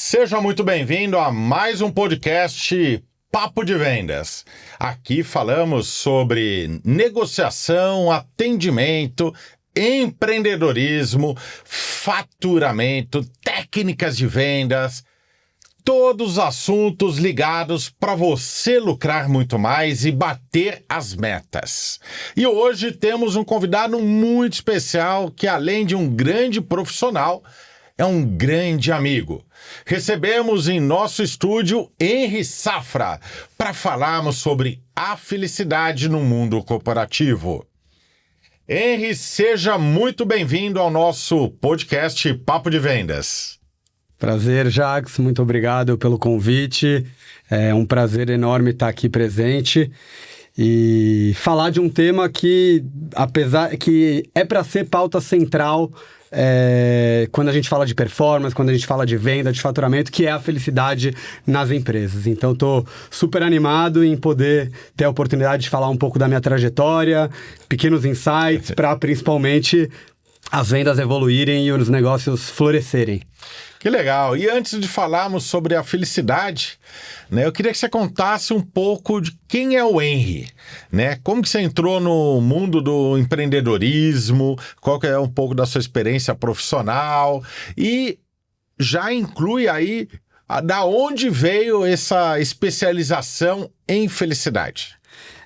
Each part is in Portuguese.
Seja muito bem-vindo a mais um podcast Papo de Vendas. Aqui falamos sobre negociação, atendimento, empreendedorismo, faturamento, técnicas de vendas, todos os assuntos ligados para você lucrar muito mais e bater as metas. E hoje temos um convidado muito especial que, além de um grande profissional, é um grande amigo. Recebemos em nosso estúdio Henry Safra para falarmos sobre a felicidade no mundo corporativo. Henry, seja muito bem-vindo ao nosso podcast Papo de Vendas. Prazer, Jacques. Muito obrigado pelo convite. É um prazer enorme estar aqui presente e falar de um tema que, apesar que é para ser pauta central, quando a gente fala de performance, quando a gente fala de venda, de faturamento, que é a felicidade nas empresas. Então, estou super animado em poder ter a oportunidade de falar um pouco da minha trajetória, pequenos insights para, principalmente, as vendas evoluírem e os negócios florescerem. Que legal! E antes de falarmos sobre a felicidade, eu queria que você contasse um pouco de quem é o Henry, Como que você entrou no mundo do empreendedorismo, qual que é um pouco da sua experiência profissional e já inclui aí da onde veio essa especialização em felicidade.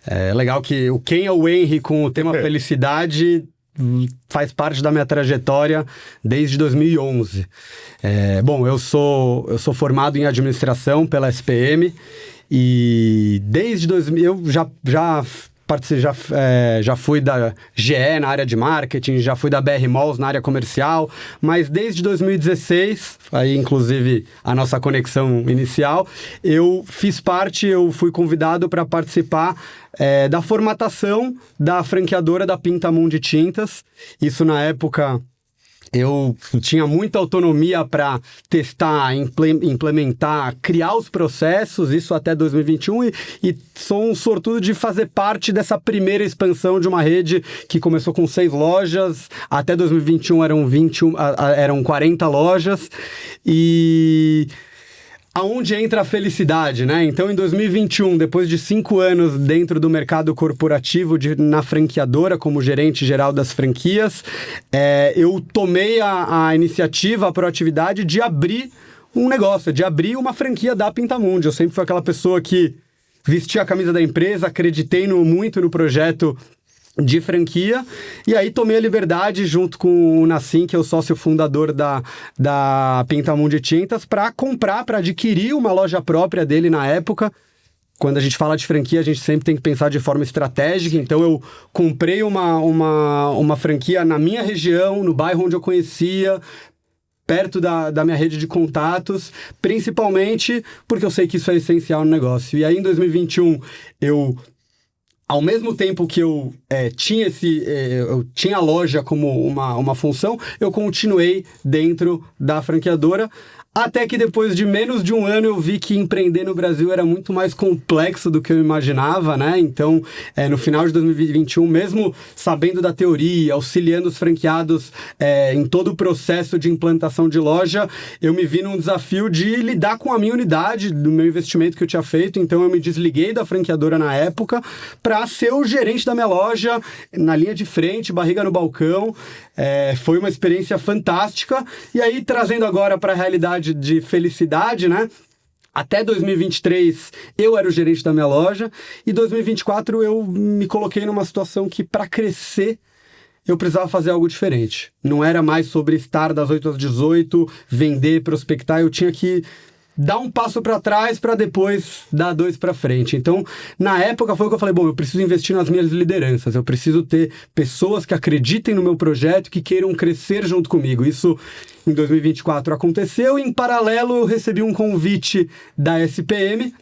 É legal que o quem é o Henry com o tema felicidade faz parte da minha trajetória desde 2011. Bom, eu sou formado em administração pela SPM e desde 2000 eu já fui da GE na área de marketing, já fui da BR Malls na área comercial, mas desde 2016, aí inclusive a nossa conexão inicial, eu fui convidado para participar da formatação da franqueadora da Pintamundi Tintas. Isso na época eu tinha muita autonomia para testar, implementar, criar os processos, isso até 2021, e sou um sortudo de fazer parte dessa primeira expansão de uma rede que começou com 6 lojas, até 2021 eram 40 lojas, e aonde entra a felicidade, Então, em 2021, depois de 5 anos dentro do mercado corporativo na franqueadora, como gerente geral das franquias, eu tomei a iniciativa, a proatividade de abrir um negócio, de abrir uma franquia da Pintamundi. Eu sempre fui aquela pessoa que vestia a camisa da empresa, acreditei muito no projeto de franquia, e aí tomei a liberdade, junto com o Nassim, que é o sócio fundador da Pintamundi Tintas, para adquirir uma loja própria dele na época. Quando a gente fala de franquia, a gente sempre tem que pensar de forma estratégica, então eu comprei uma franquia na minha região, no bairro onde eu conhecia, perto da minha rede de contatos, principalmente porque eu sei que isso é essencial no negócio. E aí, em 2021, ao mesmo tempo que eu tinha a loja como uma função, eu continuei dentro da franqueadora, até que depois de menos de um ano eu vi que empreender no Brasil era muito mais complexo do que eu imaginava, Então, no final de 2021, mesmo sabendo da teoria, auxiliando os franqueados em todo o processo de implantação de loja, eu me vi num desafio de lidar com a minha unidade, do meu investimento que eu tinha feito. Então, eu me desliguei da franqueadora na época para ser o gerente da minha loja, na linha de frente, barriga no balcão. Foi uma experiência fantástica. E aí, trazendo agora para a realidade de felicidade, Até 2023 eu era o gerente da minha loja, e 2024 eu me coloquei numa situação que, para crescer, eu precisava fazer algo diferente. Não era mais sobre estar das 8 às 18, vender, prospectar. Eu tinha que dar um passo para trás para depois dar 2 para frente. Então, na época foi o que eu falei, eu preciso investir nas minhas lideranças, eu preciso ter pessoas que acreditem no meu projeto, que queiram crescer junto comigo. Isso em 2024 aconteceu, e em paralelo eu recebi um convite da SPM,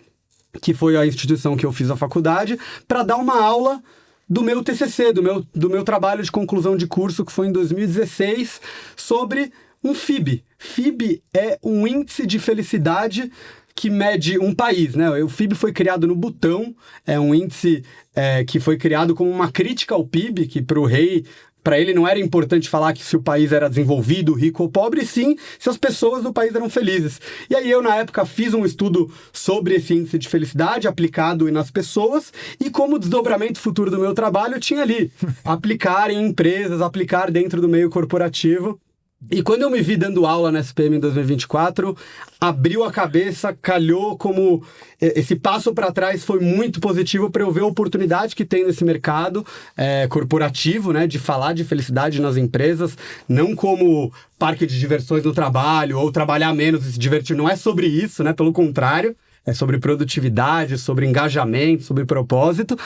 que foi a instituição que eu fiz a faculdade, para dar uma aula do meu TCC, do meu trabalho de conclusão de curso, que foi em 2016, sobre um FIB. FIB é um índice de felicidade que mede um país, O FIB foi criado no Butão, é um índice que foi criado como uma crítica ao PIB, que para o rei Para ele não era importante falar que se o país era desenvolvido, rico ou pobre, sim se as pessoas do país eram felizes. E aí eu, na época, fiz um estudo sobre esse índice de felicidade aplicado nas pessoas e como desdobramento futuro do meu trabalho eu tinha ali. Aplicar em empresas, aplicar dentro do meio corporativo. E quando eu me vi dando aula na SPM em 2024, abriu a cabeça, calhou como esse passo para trás foi muito positivo para eu ver a oportunidade que tem nesse mercado corporativo, né, de falar de felicidade nas empresas, não como parque de diversões no trabalho ou trabalhar menos e se divertir, não é sobre isso, né, pelo contrário. É sobre produtividade, sobre engajamento, sobre propósito,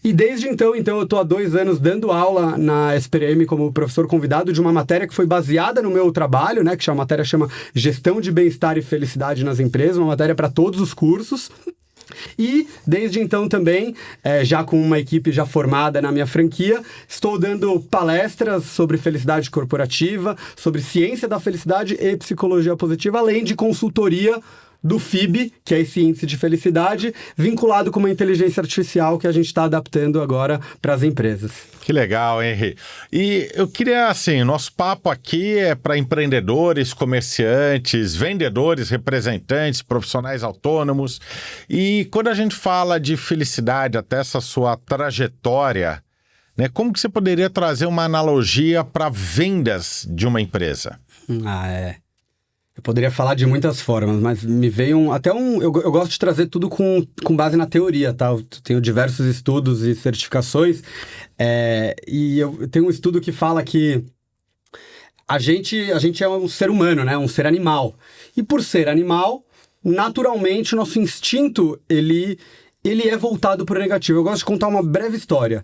e desde então eu estou há 2 anos dando aula na SPM como professor convidado de uma matéria que foi baseada no meu trabalho, né, que a matéria chama Gestão de Bem-Estar e Felicidade nas Empresas, uma matéria para todos os cursos. E desde então também, já com uma equipe já formada na minha franquia, estou dando palestras sobre felicidade corporativa, sobre ciência da felicidade e psicologia positiva, além de consultoria do FIB, que é esse índice de felicidade, vinculado com uma inteligência artificial que a gente está adaptando agora para as empresas. Que legal, Henry. E eu queria, assim, nosso papo aqui é para empreendedores, comerciantes, vendedores, representantes, profissionais autônomos. E quando a gente fala de felicidade, até essa sua trajetória, né, como que você poderia trazer uma analogia para vendas de uma empresa? Eu poderia falar de muitas formas, mas me veio eu gosto de trazer tudo com base na teoria, tá? Eu tenho diversos estudos e certificações, e eu tenho um estudo que fala que a gente é um ser humano, né? Um ser animal. E por ser animal, naturalmente, o nosso instinto, ele é voltado para o negativo. Eu gosto de contar uma breve história.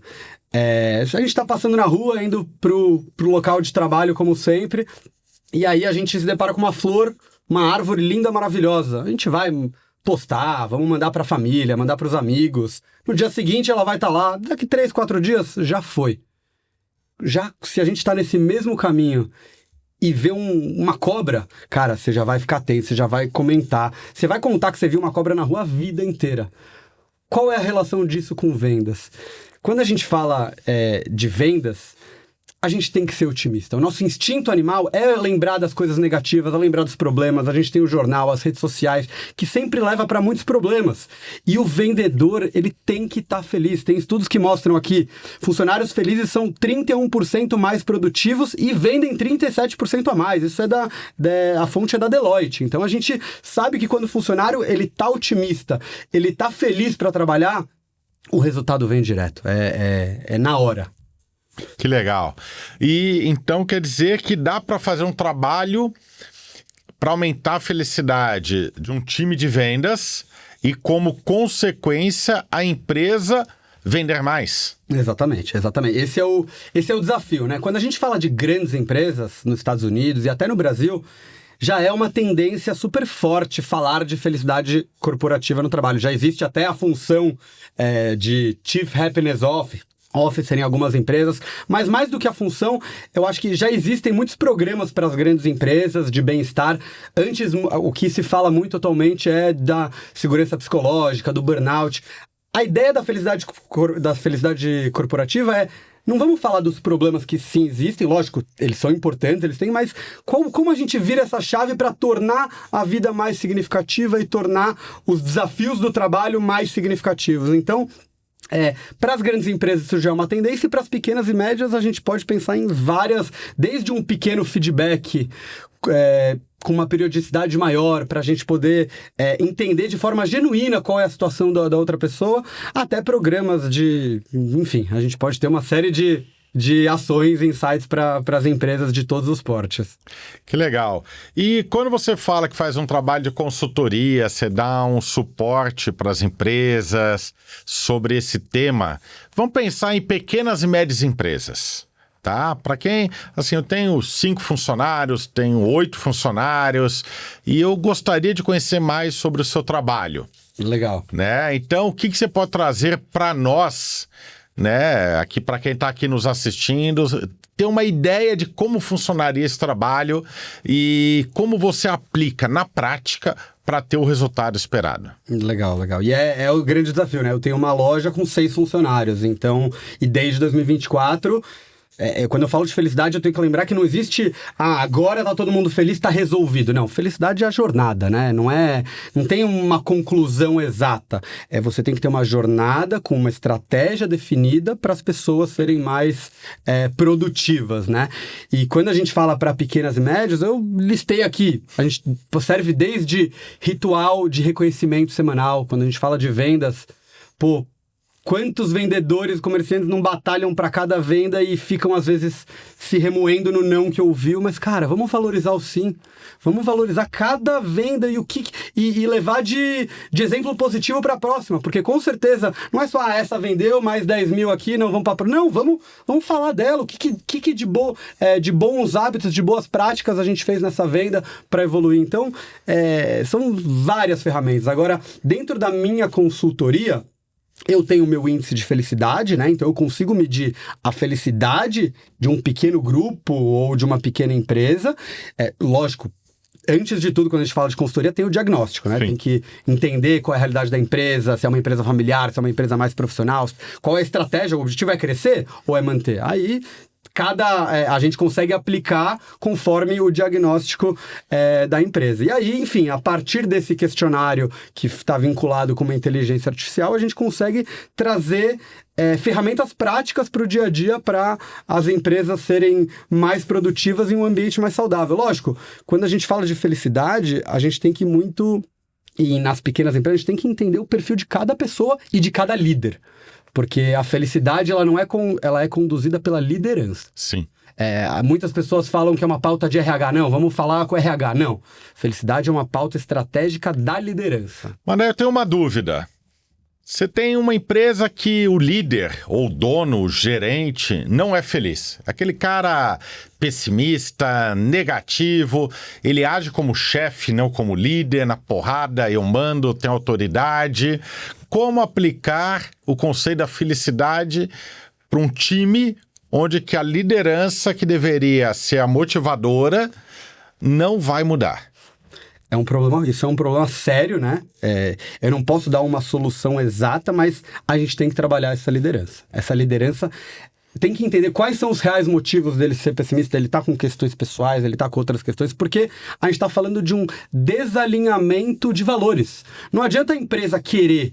A gente está passando na rua, indo pro local de trabalho, como sempre. E aí a gente se depara com uma flor, uma árvore linda, maravilhosa. A gente vai postar, vamos mandar para a família, mandar para os amigos. No dia seguinte ela vai estar lá. Daqui 3, 4 dias, já foi. Já se a gente está nesse mesmo caminho e vê uma cobra, cara, você já vai ficar atento, você já vai comentar. Você vai contar que você viu uma cobra na rua a vida inteira. Qual é a relação disso com vendas? Quando a gente fala de vendas, a gente tem que ser otimista. O nosso instinto animal é lembrar das coisas negativas, é lembrar dos problemas. A gente tem o jornal, as redes sociais, que sempre leva para muitos problemas. E o vendedor, ele tem que estar feliz. Tem estudos que mostram aqui, funcionários felizes são 31% mais produtivos e vendem 37% a mais. Isso a fonte é da Deloitte. Então a gente sabe que quando o funcionário ele tá otimista, ele tá feliz para trabalhar, o resultado vem direto. É na hora. Que legal. E então quer dizer que dá para fazer um trabalho para aumentar a felicidade de um time de vendas e, como consequência, a empresa vender mais. Exatamente. Esse é o desafio, né? Quando a gente fala de grandes empresas nos Estados Unidos e até no Brasil, já é uma tendência super forte falar de felicidade corporativa no trabalho. Já existe até a função de Chief Happiness Officer em algumas empresas, mas mais do que a função, eu acho que já existem muitos programas para as grandes empresas de bem-estar. Antes, o que se fala muito atualmente é da segurança psicológica, do burnout. A ideia da felicidade corporativa não vamos falar dos problemas que sim existem, lógico, eles são importantes, mas como a gente vira essa chave para tornar a vida mais significativa e tornar os desafios do trabalho mais significativos. Então, para as grandes empresas isso já é uma tendência, e para as pequenas e médias a gente pode pensar em várias, desde um pequeno feedback com uma periodicidade maior para a gente poder entender de forma genuína qual é a situação da outra pessoa, até programas enfim, a gente pode ter uma série de ações, insights para as empresas de todos os portes. Que legal. E quando você fala que faz um trabalho de consultoria, você dá um suporte para as empresas sobre esse tema, vamos pensar em pequenas e médias empresas, tá? Para quem, assim, eu tenho 5 funcionários, tenho 8 funcionários e eu gostaria de conhecer mais sobre o seu trabalho. Legal. Né? Então, o que você pode trazer para nós, né, aqui para quem está aqui nos assistindo, ter uma ideia de como funcionaria esse trabalho e como você aplica na prática para ter o resultado esperado. Legal. E é o grande desafio, né? Eu tenho uma loja com 6 funcionários, então, e desde 2024 Quando eu falo de felicidade, eu tenho que lembrar que não existe agora tá todo mundo feliz, tá resolvido. Não, felicidade é a jornada, né? Não tem uma conclusão exata. Você tem que ter uma jornada com uma estratégia definida para as pessoas serem mais produtivas, né? E quando a gente fala para pequenas e médias, eu listei aqui. A gente serve desde ritual de reconhecimento semanal. Quando a gente fala de vendas, quantos vendedores, comerciantes não batalham para cada venda e ficam, às vezes, se remoendo no não que ouviu. Mas, cara, vamos valorizar o sim. Vamos valorizar cada venda e levar de exemplo positivo para a próxima. Porque, com certeza, não é só, essa vendeu, mais 10 mil aqui, não, vamos para... Não, vamos falar dela. O que de bons hábitos, de boas práticas a gente fez nessa venda para evoluir. Então, são várias ferramentas. Agora, dentro da minha consultoria, eu tenho o meu índice de felicidade, né? Então eu consigo medir a felicidade de um pequeno grupo ou de uma pequena empresa. Lógico, antes de tudo, quando a gente fala de consultoria, tem o diagnóstico, né? Sim. Tem que entender qual é a realidade da empresa, se é uma empresa familiar, se é uma empresa mais profissional, qual é a estratégia, o objetivo é crescer ou é manter? Aí a gente consegue aplicar conforme o diagnóstico da empresa. E aí, enfim, a partir desse questionário que está vinculado com uma inteligência artificial, a gente consegue trazer ferramentas práticas para o dia a dia para as empresas serem mais produtivas em um ambiente mais saudável. Lógico, quando a gente fala de felicidade, a gente tem que e nas pequenas empresas, a gente tem que entender o perfil de cada pessoa e de cada líder. Porque a felicidade, ela é conduzida pela liderança. Sim. Muitas pessoas falam que é uma pauta de RH. Não, vamos falar com o RH. Não. Felicidade é uma pauta estratégica da liderança. Mas eu tenho uma dúvida. Você tem uma empresa que o líder, ou o dono, o gerente, não é feliz. Aquele cara pessimista, negativo, ele age como chefe, não como líder, na porrada, eu mando, tenho autoridade. Como aplicar o conceito da felicidade para um time onde que a liderança, que deveria ser a motivadora, não vai mudar? Isso é um problema sério, né? Eu não posso dar uma solução exata, mas a gente tem que trabalhar essa liderança. Essa liderança tem que entender quais são os reais motivos dele ser pessimista. Ele tá com questões pessoais, ele tá com outras questões, porque a gente tá falando de um desalinhamento de valores. Não adianta a empresa querer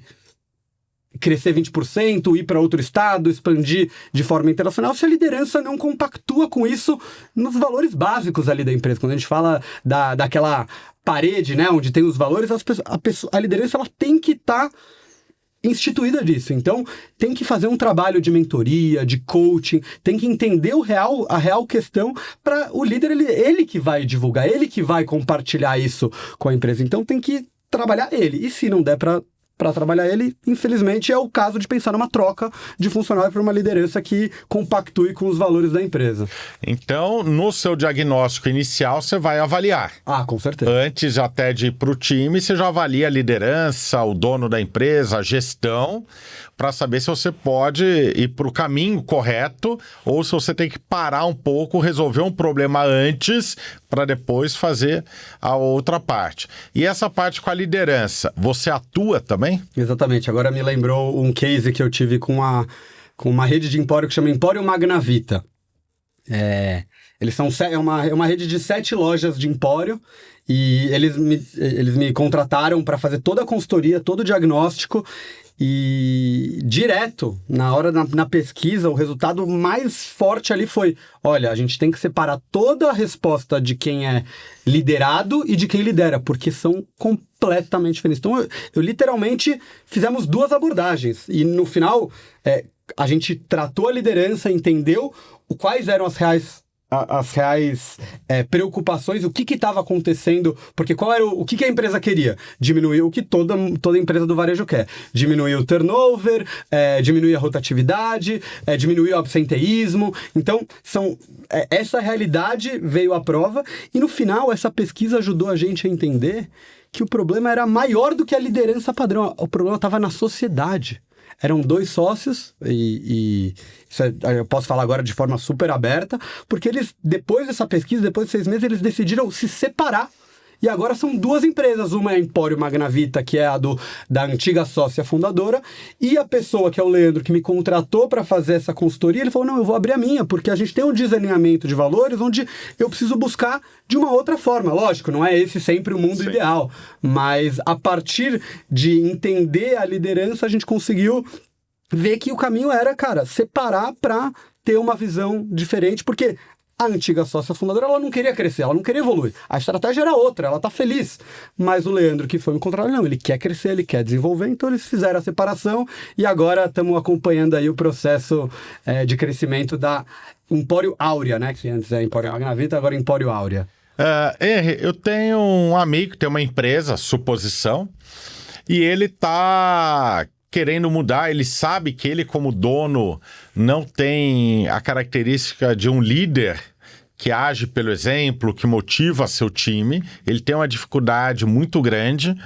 crescer 20%, ir para outro estado, expandir de forma internacional, se a liderança não compactua com isso nos valores básicos ali da empresa. Quando a gente fala daquela parede, né, onde tem os valores, a liderança ela tem que estar instituída disso. Então, tem que fazer um trabalho de mentoria, de coaching, tem que entender a real questão para o líder, ele que vai divulgar, ele que vai compartilhar isso com a empresa. Então, tem que trabalhar ele. E se não der para trabalhar ele, infelizmente, é o caso de pensar numa troca de funcionário para uma liderança que compactue com os valores da empresa. Então, no seu diagnóstico inicial, você vai avaliar. Com certeza. Antes até de ir para o time, você já avalia a liderança, o dono da empresa, a gestão, para saber se você pode ir para o caminho correto ou se você tem que parar um pouco, resolver um problema antes para depois fazer a outra parte. E essa parte com a liderança, você atua também? Exatamente. Agora me lembrou um case que eu tive com uma rede de empório que chama Empório Magnavita. É uma rede de 7 lojas de empório e eles me contrataram para fazer toda a consultoria, todo o diagnóstico. E direto, na pesquisa, o resultado mais forte ali foi: olha, a gente tem que separar toda a resposta de quem é liderado e de quem lidera, porque são completamente diferentes. Então, eu literalmente fizemos 2 abordagens. E no final, a gente tratou a liderança, entendeu quais eram as reais preocupações, o que estava acontecendo, porque o que a empresa queria? Diminuir o que toda empresa do varejo quer. Diminuir o turnover, diminuir a rotatividade, diminuir o absenteísmo. Então, essa realidade veio à prova e no final essa pesquisa ajudou a gente a entender que o problema era maior do que a liderança padrão. O problema estava na sociedade. Eram 2 sócios, e isso eu posso falar agora de forma super aberta, porque eles, depois dessa pesquisa, depois de 6 meses, eles decidiram se separar E agora são 2 empresas, uma é a Empório Magnavita, que é a da antiga sócia fundadora, e a pessoa, que é o Leandro, que me contratou para fazer essa consultoria, ele falou, não, eu vou abrir a minha, porque a gente tem um desalinhamento de valores onde eu preciso buscar de uma outra forma. Lógico, não é esse sempre o mundo ideal, mas a partir de entender a liderança, a gente conseguiu ver que o caminho era, cara, separar para ter uma visão diferente, porque a antiga sócia fundadora, ela não queria crescer, ela não queria evoluir. A estratégia era outra, ela tá feliz. Mas o Leandro, que foi me encontrar, não, ele quer crescer, ele quer desenvolver, então eles fizeram a separação e agora estamos acompanhando aí o processo de crescimento da Empório Áurea, né? Que antes é Empório Magnavita, agora é Empório Áurea. Henry, eu tenho um amigo que tem uma empresa, Suposição, e ele tá querendo mudar, ele sabe que ele como dono não tem a característica de um líder que age pelo exemplo, que motiva seu time, ele tem uma dificuldade muito grande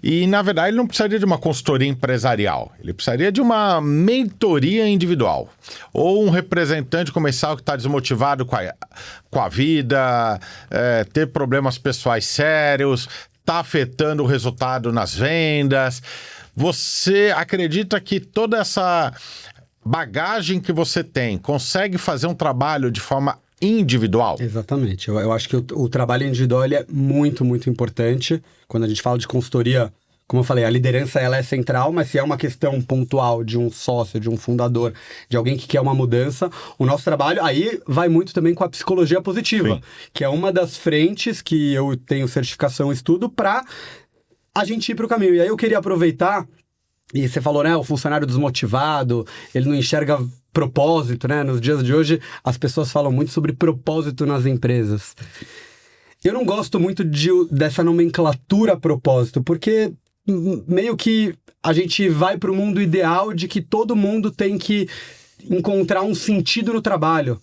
e, na verdade, ele não precisaria de uma consultoria empresarial, ele precisaria de uma mentoria individual ou um representante comercial que está desmotivado com a vida, ter problemas pessoais sérios, está afetando o resultado nas vendas. Você acredita que toda essa bagagem que você tem consegue fazer um trabalho de forma individual? Exatamente. Eu acho que o trabalho individual ele é muito, muito importante. Quando a gente fala de consultoria, como eu falei, a liderança ela é central, mas se é uma questão pontual de um sócio, de um fundador, de alguém que quer uma mudança, o nosso trabalho aí vai muito também com a psicologia positiva, que é uma das frentes que eu tenho certificação e estudo para a gente ir para o caminho. E aí eu queria aproveitar, e você falou, né, o funcionário desmotivado, ele não enxerga propósito, né? Nos dias de hoje, as pessoas falam muito sobre propósito nas empresas. Eu não gosto muito dessa nomenclatura propósito, porque meio que a gente vai para o mundo ideal de que todo mundo tem que encontrar um sentido no trabalho.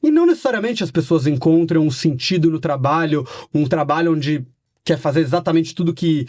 E não necessariamente as pessoas encontram um sentido no trabalho, um trabalho onde quer fazer exatamente tudo que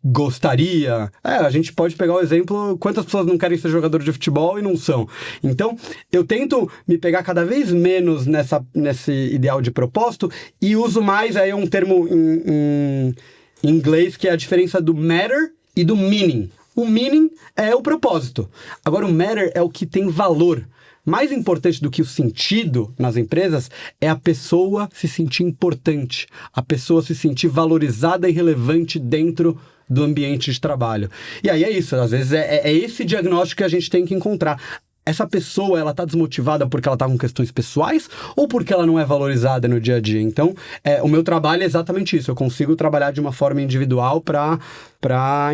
gostaria. A gente pode pegar o exemplo, quantas pessoas não querem ser jogador de futebol e não são. Então, eu tento me pegar cada vez menos nesse ideal de propósito e uso mais aí um termo em inglês que é a diferença do matter e do meaning. O meaning é o propósito. Agora, o matter é o que tem valor. Mais importante do que o sentido nas empresas é a pessoa se sentir importante, a pessoa se sentir valorizada e relevante dentro do ambiente de trabalho. E aí é isso, às vezes é esse diagnóstico que a gente tem que encontrar. Essa pessoa, ela tá desmotivada porque ela tá com questões pessoais ou porque ela não é valorizada no dia a dia? Então, o meu trabalho é exatamente isso. Eu consigo trabalhar de uma forma individual para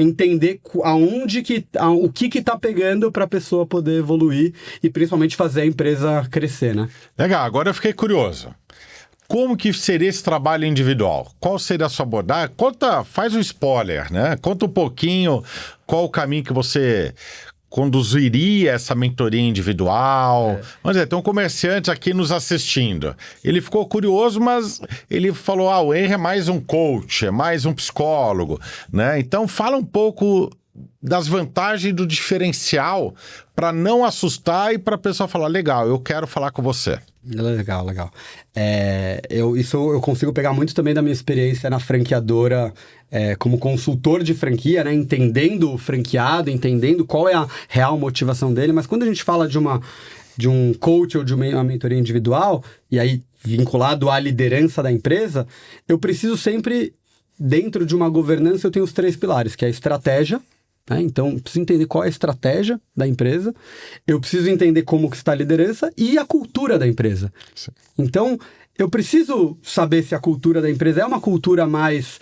entender o que tá pegando para a pessoa poder evoluir e principalmente fazer a empresa crescer, né? Legal, agora eu fiquei curioso. Como que seria esse trabalho individual? Qual seria a sua abordagem? Faz um spoiler, né? Conta um pouquinho qual o caminho que você conduziria essa mentoria individual. Vamos dizer, tem um comerciante aqui nos assistindo. Ele ficou curioso, mas ele falou, o Henry é mais um coach, é mais um psicólogo, né? Então, fala um pouco das vantagens do diferencial para não assustar e para a pessoa falar, legal, eu quero falar com você. Legal. Isso eu consigo pegar muito também da minha experiência na franqueadora, como consultor de franquia, né? Entendendo o franqueado, entendendo qual é a real motivação dele, mas quando a gente fala de um coach ou de uma mentoria individual, e aí vinculado à liderança da empresa, eu preciso sempre, dentro de uma governança, eu tenho os 3 pilares, que é a estratégia, né? Então, eu preciso entender qual é a estratégia da empresa, eu preciso entender como que está a liderança e a cultura da empresa. Sim. Então, eu preciso saber se a cultura da empresa é uma cultura mais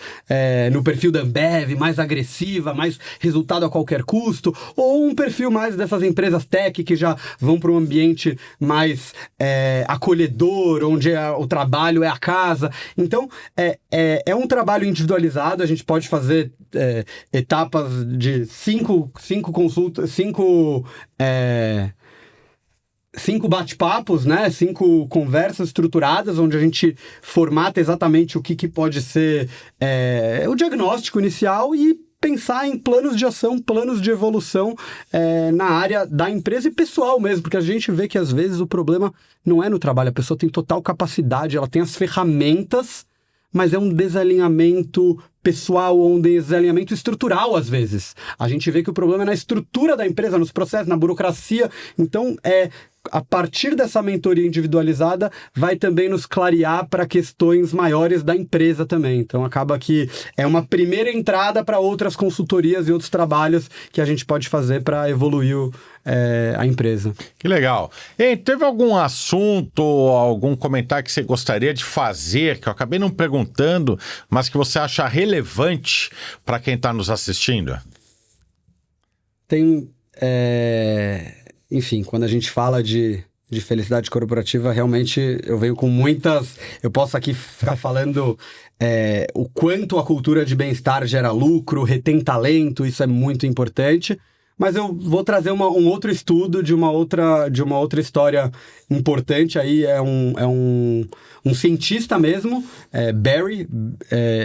no perfil da Ambev, mais agressiva, mais resultado a qualquer custo, ou um perfil mais dessas empresas tech que já vão para um ambiente mais acolhedor, onde o trabalho é a casa. Então, é um trabalho individualizado, a gente pode fazer etapas de 5 consultas, 5 bate-papos, né? 5 conversas estruturadas, onde a gente formata exatamente o que pode ser o diagnóstico inicial e pensar em planos de ação, planos de evolução na área da empresa e pessoal mesmo, porque a gente vê que às vezes o problema não é no trabalho, a pessoa tem total capacidade, ela tem as ferramentas, mas é um desalinhamento pessoal ou um desalinhamento estrutural, às vezes. A gente vê que o problema é na estrutura da empresa, nos processos, na burocracia. Então, a partir dessa mentoria individualizada, vai também nos clarear para questões maiores da empresa também. Então, acaba que é uma primeira entrada para outras consultorias e outros trabalhos que a gente pode fazer para evoluir a empresa. Que legal. E teve algum assunto, algum comentário que você gostaria de fazer, que eu acabei não perguntando, mas que você acha relevante para quem está nos assistindo? Enfim, quando a gente fala de felicidade corporativa, realmente eu venho com muitas... Eu posso aqui ficar falando o quanto a cultura de bem-estar gera lucro, retém talento, isso é muito importante. Mas eu vou trazer um outro estudo de uma outra história importante. Aí é um cientista mesmo, Barry,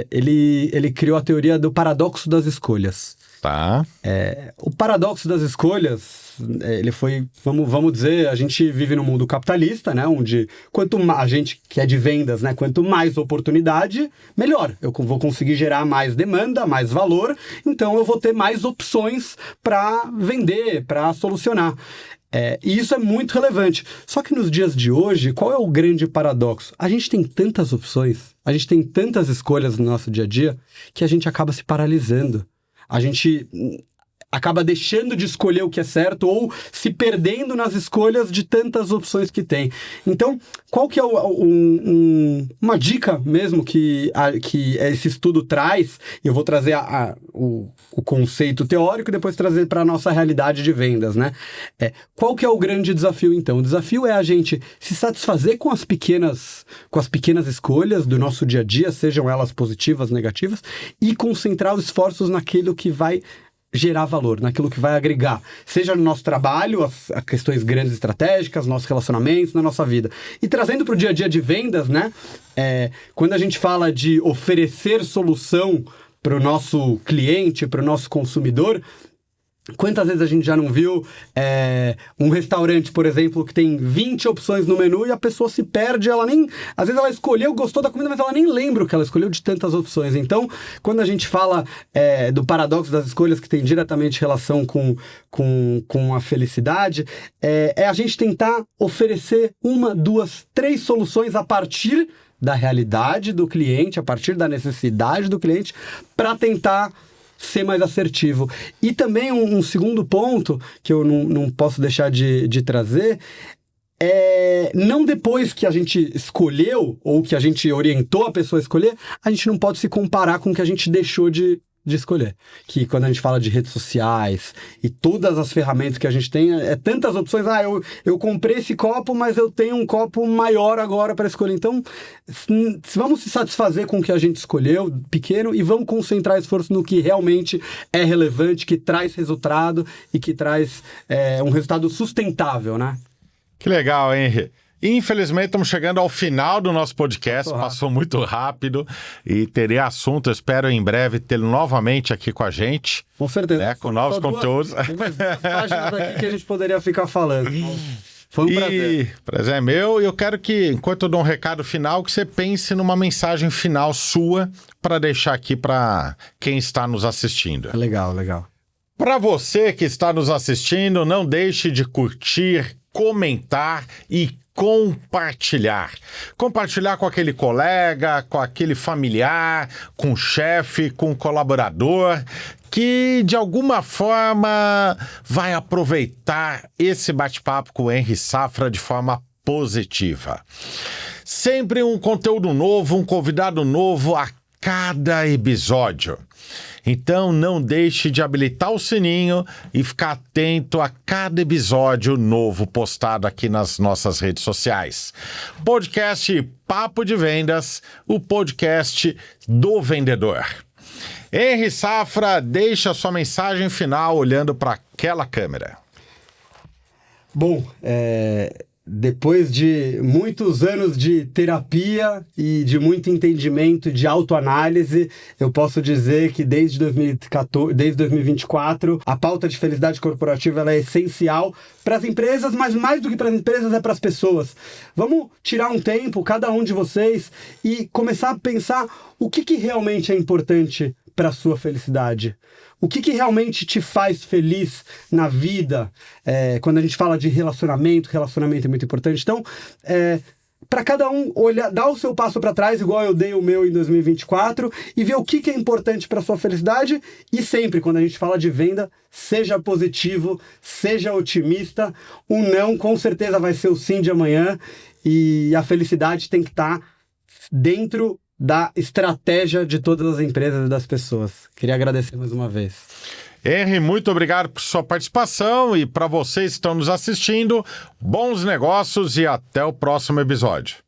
ele criou a teoria do paradoxo das escolhas. Tá. O paradoxo das escolhas, ele foi, vamos dizer, a gente vive num mundo capitalista, né, onde a gente que é de vendas, né, quanto mais oportunidade, melhor. Eu vou conseguir gerar mais demanda, mais valor, então eu vou ter mais opções para vender, para solucionar. E isso é muito relevante. Só que nos dias de hoje, qual é o grande paradoxo? A gente tem tantas opções, a gente tem tantas escolhas no nosso dia a dia, que a gente acaba se paralisando. A gente acaba deixando de escolher o que é certo ou se perdendo nas escolhas de tantas opções que tem. Então, qual que é uma dica mesmo que esse estudo traz? Eu vou trazer o conceito teórico e depois trazer para a nossa realidade de vendas, né? Qual que é o grande desafio, então? O desafio é a gente se satisfazer com as pequenas escolhas do nosso dia a dia, sejam elas positivas, negativas, e concentrar os esforços naquilo que vai gerar valor, naquilo que vai agregar, seja no nosso trabalho, as questões grandes estratégicas, nossos relacionamentos, na nossa vida. E trazendo para o dia a dia de vendas, né? Quando a gente fala de oferecer solução para o nosso cliente, para o nosso consumidor, quantas vezes a gente já não viu um restaurante, por exemplo, que tem 20 opções no menu e a pessoa se perde, às vezes ela escolheu, gostou da comida, mas ela nem lembra o que ela escolheu de tantas opções. Então, quando a gente fala do paradoxo das escolhas, que tem diretamente relação com a felicidade, é a gente tentar oferecer 1, 2, 3 soluções a partir da realidade do cliente, a partir da necessidade do cliente, para tentar ser mais assertivo. E também um segundo ponto que eu não posso deixar de trazer não depois que a gente escolheu ou que a gente orientou a pessoa a escolher, a gente não pode se comparar com o que a gente deixou de escolher. Que quando a gente fala de redes sociais e todas as ferramentas que a gente tem, tantas opções. Eu comprei esse copo, mas eu tenho um copo maior agora para escolher. Então, vamos se satisfazer com o que a gente escolheu, pequeno, e vamos concentrar esforço no que realmente é relevante, que traz resultado e que traz um resultado sustentável, né? Que legal, Henry. Infelizmente, estamos chegando ao final do nosso podcast, passou muito rápido e terei assunto, eu espero em breve tê-lo novamente aqui com a gente. Com certeza. Com novos conteúdos. Tem mais 2 páginas aqui que a gente poderia ficar falando. Foi um prazer. Prazer é meu, e eu quero que, enquanto eu dou um recado final, que você pense numa mensagem final sua para deixar aqui para quem está nos assistindo. Legal. Para você que está nos assistindo, não deixe de curtir, comentar e compartilhar. Compartilhar com aquele colega, com aquele familiar, com o chefe, com o colaborador, que de alguma forma vai aproveitar esse bate-papo com o Henry Safra de forma positiva. Sempre um conteúdo novo, um convidado novo a cada episódio. Então não deixe de habilitar o sininho e ficar atento a cada episódio novo postado aqui nas nossas redes sociais. Podcast Papo de Vendas, o podcast do vendedor. Henry Safra, deixa a sua mensagem final olhando para aquela câmera. Bom, Depois de muitos anos de terapia e de muito entendimento, de autoanálise, eu posso dizer que desde 2024, a pauta de felicidade corporativa ela é essencial para as empresas, mas mais do que para as empresas é para as pessoas. Vamos tirar um tempo, cada um de vocês, e começar a pensar o que realmente é importante para a sua felicidade. O que realmente te faz feliz na vida? Quando a gente fala de relacionamento é muito importante. Então, para cada um olhar, dar o seu passo para trás, igual eu dei o meu em 2024, e ver o que é importante para a sua felicidade. E sempre, quando a gente fala de venda, seja positivo, seja otimista. O não, com certeza, vai ser o sim de amanhã. E a felicidade tem que estar dentro da estratégia de todas as empresas e das pessoas. Queria agradecer mais uma vez. Henry, muito obrigado por sua participação e para vocês que estão nos assistindo, bons negócios e até o próximo episódio.